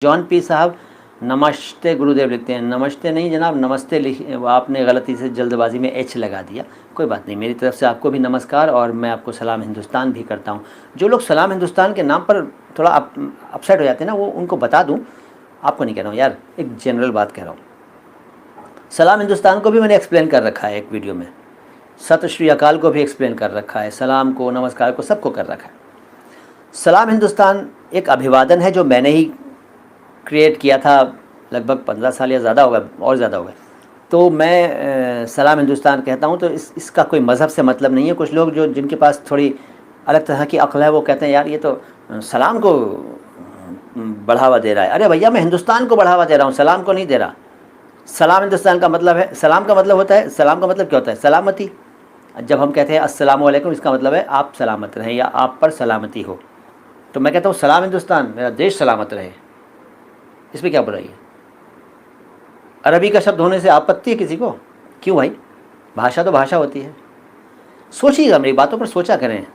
John P साहब नमस्ते गुरुदेव लिखते हैं, नमस्ते नहीं जनाब, नमस्ते लिख आपने गलती से जल्दबाजी में एच लगा दिया। कोई बात नहीं, मेरी तरफ से आपको भी नमस्कार और मैं आपको सलाम हिंदुस्तान भी करता हूँ। जो लोग सलाम हिंदुस्तान के नाम पर थोड़ा अपसेट हो जाते हैं ना, वो उनको बता दूँ, आपको नहीं कह रहा हूँ यार, एक जनरल बात कह रहा हूँ। सलाम हिंदुस्तान को भी मैंने एक्सप्लेन कर रखा है एक वीडियो में, सत श्री अकाल को भी एक्सप्लेन कर रखा है, सलाम को, नमस्कार को, सबको कर रखा है। सलाम हिंदुस्तान एक अभिवादन है जो मैंने ही क्रिएट किया था, लगभग 15 साल या ज़्यादा होगा, और ज़्यादा होगा। तो मैं सलाम हिंदुस्तान कहता हूँ। तो इसका कोई मज़हब से मतलब नहीं है। कुछ लोग जो जिनके पास थोड़ी अलग तरह की अक्ल है वो कहते हैं यार ये तो सलाम को बढ़ावा दे रहा है। अरे भैया, मैं हिंदुस्तान को बढ़ावा दे रहा हूँ, सलाम को नहीं दे रहा। सलाम हिंदुस्तान का मतलब है, सलाम का मतलब होता है, सलाम का मतलब क्या होता है? सलामती। जब हम कहते हैं अस्सलाम वालेकुम, इसका मतलब है आप सलामत रहें या आप पर सलामती हो। तो मैं कहता हूँ सलाम हिंदुस्तान, मेरा देश सलामत रहे, इसमें क्या बुराई है? अरबी का शब्द होने से आपत्ति है किसी को? क्यों भाई, भाषा तो भाषा होती है। सोचिएगा, मेरी बातों पर सोचा करें।